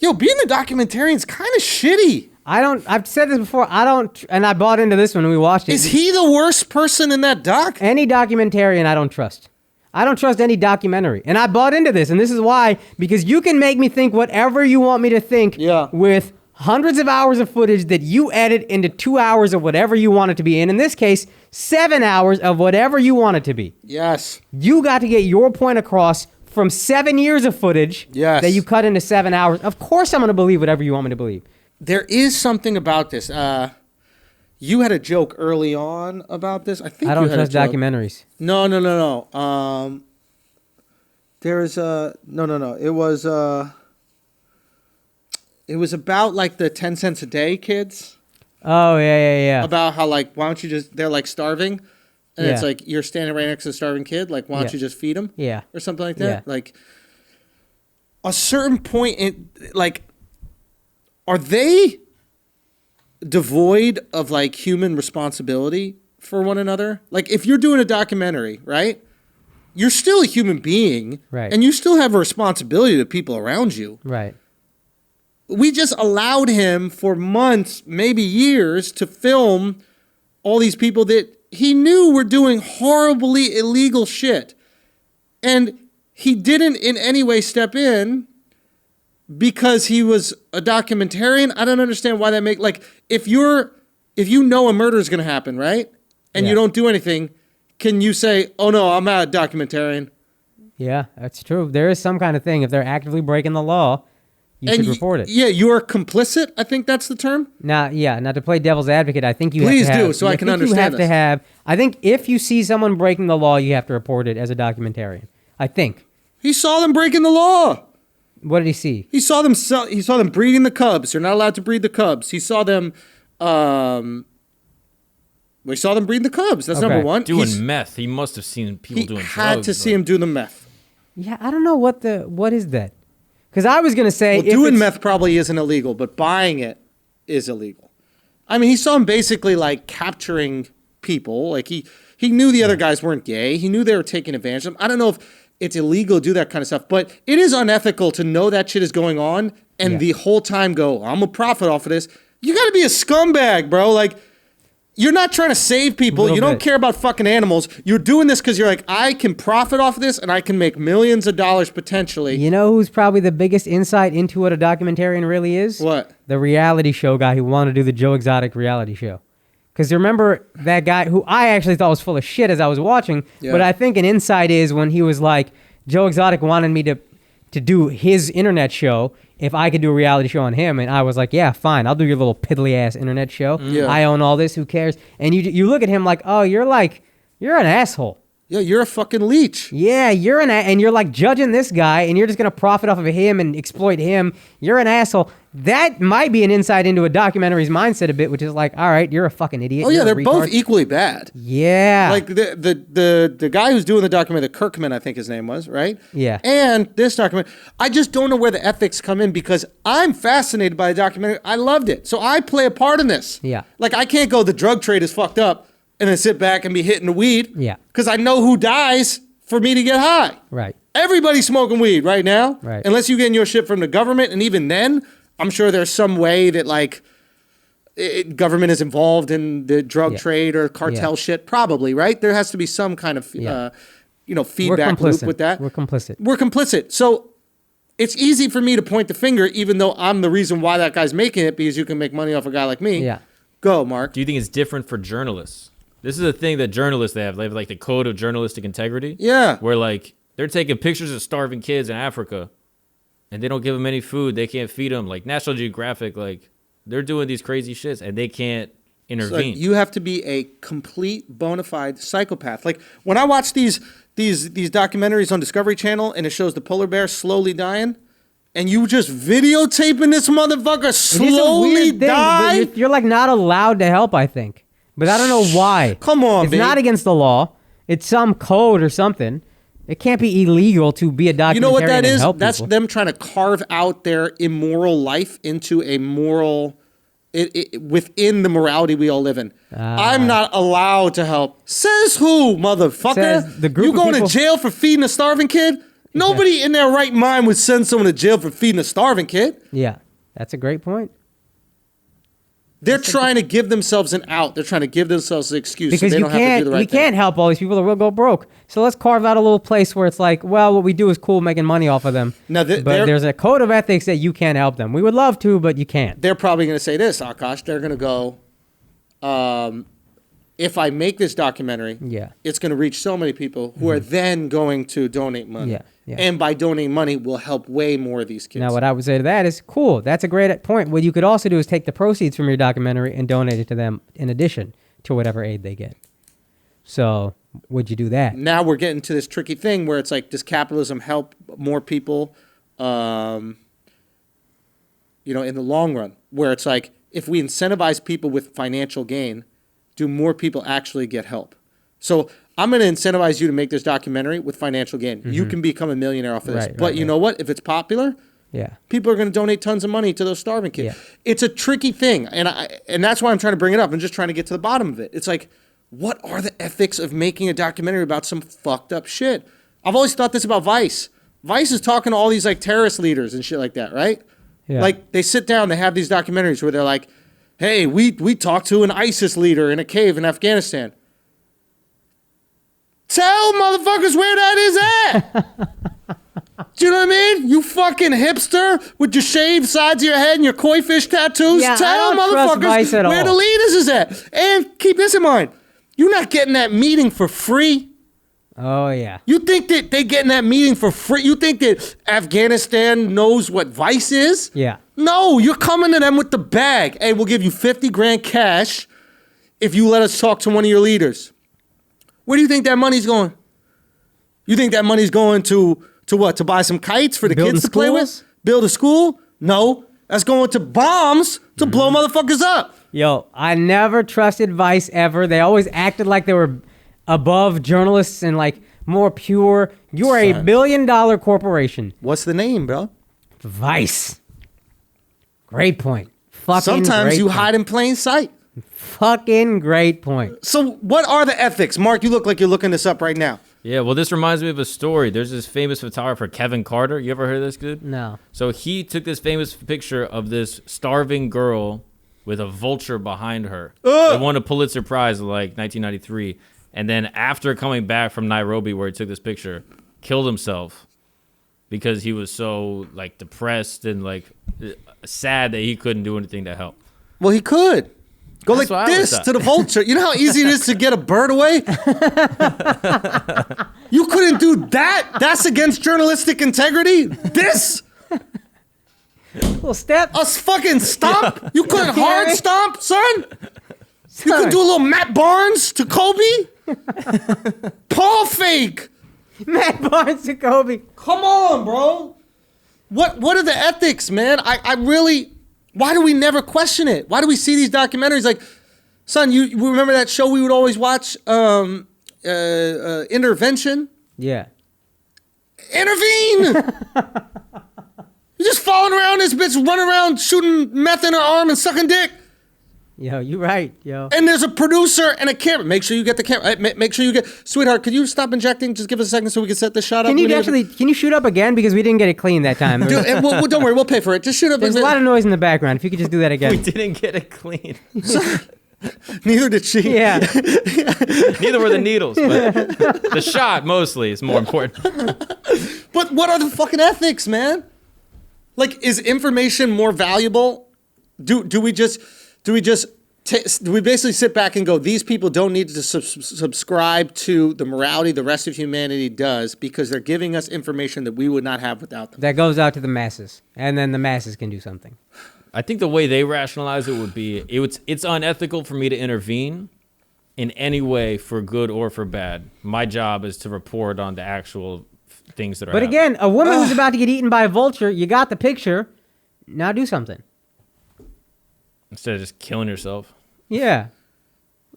Yo, being a documentarian is kind of shitty. I've said this before, and I bought into this when we watched it. Is he the worst person in that doc? Any documentarian I don't trust. I don't trust any documentary. And I bought into this, and this is why, because you can make me think whatever you want me to think with hundreds of hours of footage that you edit into 2 hours of whatever you want it to be. And in this case, 7 hours of whatever you want it to be. Yes. You got to get your point across from 7 years of footage that you cut into 7 hours. Of course I'm going to believe whatever you want me to believe. There is something about this. You had a joke early on about this. I don't trust documentaries. No. There's no. It was about like the 10 cents a day kids. Oh, yeah. About how like, why don't you just, they're like starving. And it's like, you're standing right next to a starving kid. Like, why don't you just feed them? Yeah. Or something like that. Yeah. Like, a certain point in, like, are they devoid of like human responsibility for one another? Like, if you're doing a documentary, right? You're still a human being. Right. And you still have a responsibility to people around you. Right. We just allowed him for months, maybe years, to film all these people that he knew were doing horribly illegal shit. And he didn't in any way step in because he was a documentarian. I don't understand why that like, if you know a murder is going to happen, right? And you don't do anything, can you say, oh no, I'm not a documentarian? Yeah, that's true. There is some kind of thing. If they're actively breaking the law, you should report it. Yeah, you are complicit. I think that's the term. Now, to play devil's advocate, I think you Please have to do, so I can understand this. I think if you see someone breaking the law, you have to report it as a documentarian. I think. He saw them breaking the law. What did he see? He saw them breeding the cubs. They're not allowed to breed the cubs. He saw them we saw them breeding the cubs. That's number one. Doing meth. He must have seen people doing drugs. He had to see him do the meth. Yeah, I don't know what is that? Because I was going to say... Well, doing meth probably isn't illegal, but buying it is illegal. I mean, he saw him basically like capturing people. Like he knew the other guys weren't gay. He knew they were taking advantage of him. I don't know if it's illegal to do that kind of stuff, but it is unethical to know that shit is going on and the whole time go, I'm going to profit off of this. You got to be a scumbag, bro. Like, you're not trying to save people. You don't care about fucking animals. You're doing this because you're like, I can profit off of this and I can make millions of dollars potentially. You know who's probably the biggest insight into what a documentarian really is? What? The reality show guy who wanted to do the Joe Exotic reality show. Because remember that guy who I actually thought was full of shit as I was watching, but I think an insight is when he was like, Joe Exotic wanted me to do his internet show if I could do a reality show on him. And I was like, yeah, fine. I'll do your little piddly-ass internet show. Yeah. I own all this. Who cares? And you look at him like, oh, you're an asshole. Yeah, you're a fucking leech. Yeah, and you're like judging this guy, and you're just going to profit off of him and exploit him. You're an asshole. That might be an insight into a documentary's mindset a bit, which is like, all right, you're a fucking idiot. Oh, yeah, they're both equally bad. Yeah. Like the guy who's doing the documentary, Kirkman, I think his name was, right? Yeah. And this documentary, I just don't know where the ethics come in because I'm fascinated by the documentary. I loved it. So I play a part in this. Yeah. Like, I can't go, the drug trade is fucked up, and then sit back and be hitting the weed. Yeah. Because I know who dies for me to get high. Right. Everybody's smoking weed right now. Right. Unless you're getting your shit from the government, and even then, I'm sure there's some way that like government is involved in the drug trade or cartel shit. Probably, right? There has to be some kind of feedback loop with that. We're complicit. We're complicit. So it's easy for me to point the finger, even though I'm the reason why that guy's making it, because you can make money off a guy like me. Yeah. Go, Mark. Do you think it's different for journalists? This is a thing that journalists they have like the code of journalistic integrity. Yeah. Where like they're taking pictures of starving kids in Africa. And they don't give them any food. They can't feed them. Like National Geographic, like they're doing these crazy shits and they can't intervene. So you have to be a complete bona fide psychopath. Like when I watch these documentaries on Discovery Channel and it shows the polar bear slowly dying, and you just videotaping this motherfucker slowly die. You're like not allowed to help, I think. But I don't know why. Come on, It's not against the law. It's some code or something. It can't be illegal to be a documentarian. You know what that is? That's them trying to carve out their immoral life into a moral, within the morality we all live in. I'm not allowed to help. Says who, motherfucker? Says the group you going to jail for feeding a starving kid? Nobody in their right mind would send someone to jail for feeding a starving kid. Yeah, that's a great point. They're trying to give themselves an out. They're trying to give themselves an excuse Because so they don't have to do the right you thing. can't help all these people that will go broke. So let's carve out a little place where it's like, well, what we do is cool, making money off of them. Now, but there's a code of ethics that you can't help them. We would love to, but you can't. They're probably going to say this, Akaash. They're going to go, if I make this documentary, it's going to reach so many people who are then going to donate money. Yeah. And by donating money, will help way more of these kids. Now, what I would say to that is, cool, that's a great point. What you could also do is take the proceeds from your documentary and donate it to them in addition to whatever aid they get. So, would you do that? Now we're getting to this tricky thing where it's like, does capitalism help more people, in the long run? Where it's like, if we incentivize people with financial gain, do more people actually get help? So I'm going to incentivize you to make this documentary with financial gain. You can become a millionaire off of this. But you know what? If it's popular, people are going to donate tons of money to those starving kids. It's a tricky thing. And that's why I'm trying to bring it up. I'm just trying to get to the bottom of it. It's like, what are the ethics of making a documentary about some fucked up shit? I've always thought this about Vice. Vice is talking to all these like terrorist leaders and shit like that, right? Yeah. Like they sit down, they have these documentaries where they're like, hey, we talked to an ISIS leader in a cave in Afghanistan. Tell motherfuckers where that is at. Do you know what I mean? You fucking hipster with your shaved sides of your head and your koi fish tattoos. Yeah, Tell motherfuckers where the leaders is at. And keep this in mind. You're not getting that meeting for free. Oh, yeah. You think that they getting that meeting for free? You think that Afghanistan knows what Vice is? Yeah. No, you're coming to them with the bag. Hey, we'll give you 50 grand cash if you let us talk to one of your leaders. Where do you think that money's going? You think that money's going to what? To buy some kites for the kids to play with? Build a school? No. That's going to bombs to blow motherfuckers up. Yo, I never trusted Vice ever. They always acted like they were above journalists and like more pure. You are a $1 billion corporation. What's the name, bro? Vice. Great point. Fucking Sometimes you hide in plain sight. Fucking great point. So what are the ethics? Mark, you look like you're looking this up right now. Yeah, well, this reminds me of a story. There's this famous photographer, Kevin Carter. You ever heard of this dude? No. So he took this famous picture of this starving girl with a vulture behind her. They won a Pulitzer Prize in like 1993. And then after coming back from Nairobi where he took this picture, killed himself because he was so like depressed and like sad that he couldn't do anything to help. Well, he could. Go That's like this to the vulture. You know how easy it is to get a bird away? You couldn't do that? That's against journalistic integrity? This? Little step. A fucking stomp? You couldn't hard stomp, son? You could do a little Matt Barnes to Kobe? Paul fake. Matt Barnes to Kobe. Come on, bro. What are the ethics, man? I really... Why do we never question it? Why do we see these documentaries? Like, son, you remember that show we would always watch, Intervention? Yeah. Intervene! You're just following around this bitch, running around shooting meth in her arm and sucking dick. Yo, you right, yo. And there's a producer and a camera. Make sure you get the camera. Make sure you get... Sweetheart, could you stop injecting? Just give us a second so we can set this shot up. Can you shoot up again? Because we didn't get it clean that time. Dude, don't worry, we'll pay for it. Just shoot up. There's a lot of noise in the background. If you could just do that again. We didn't get it clean. Neither did she. Yeah. Neither were the needles, but the shot mostly is more important. But what are the fucking ethics, man? Like, is information more valuable? Do we basically sit back and go, these people don't need to subscribe to the morality the rest of humanity does because they're giving us information that we would not have without them? That goes out to the masses, and then the masses can do something. I think the way they rationalize it would be, it's unethical for me to intervene in any way for good or for bad. My job is to report on the actual things that are happening. Again, a woman who's about to get eaten by a vulture, you got the picture. Now do something. Instead of just killing yourself. Yeah.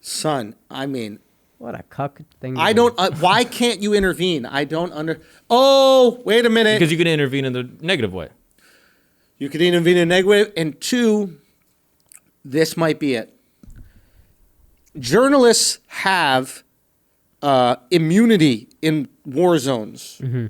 Son, I mean... What a cuck thing. I don't... why can't you intervene? I don't Oh, wait a minute. Because you can intervene in the negative way. You can intervene in a negative. And two, this might be it. Journalists have immunity in war zones. Mm-hmm.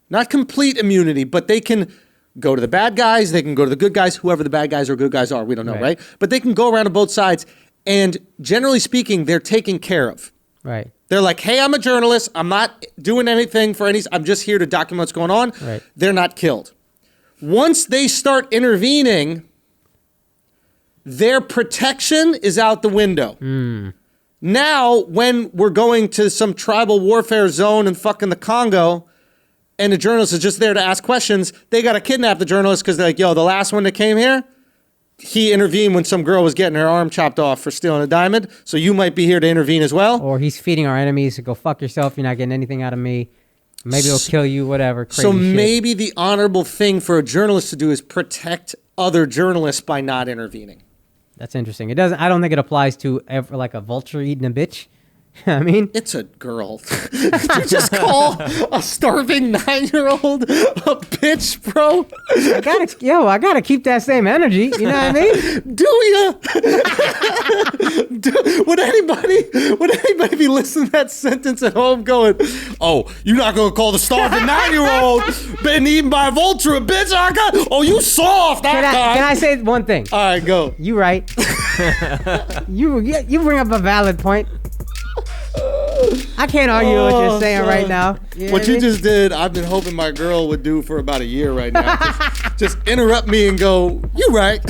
Not complete immunity, but they can go to the bad guys, they can go to the good guys, whoever the bad guys or good guys are, we don't know, right? But they can go around to both sides, and generally speaking, they're taken care of. Right. They're like, hey, I'm a journalist. I'm not doing anything for any... I'm just here to document what's going on. Right. They're not killed. Once they start intervening, their protection is out the window. Now, when we're going to some tribal warfare zone in fucking the Congo, and the journalist is just there to ask questions, they got to kidnap the journalist because they're like, yo, the last one that came here, he intervened when some girl was getting her arm chopped off for stealing a diamond, so you might be here to intervene as well. Or he's feeding our enemies to go fuck yourself, you're not getting anything out of me. Maybe he'll kill you, whatever. Crazy so shit. maybe the honorable thing for a journalist to do is protect other journalists by not intervening. That's interesting. It doesn't. I don't think it applies to ever like a vulture eating a bitch. I mean, it's a girl. Did you just call a starving 9-year-old a bitch, bro? I gotta keep that same energy. You know what I mean? Do ya? Would anybody be listening to that sentence at home going, oh, you're not gonna call the starving 9-year-old been eaten by a vulture a bitch? Oh, you soft that guy. Can I say one thing? All right, go. You right. you bring up a valid point. I can't argue what you're saying right now. You know what you just did, I've been hoping my girl would do for about a year right now. Just interrupt me and go, you right.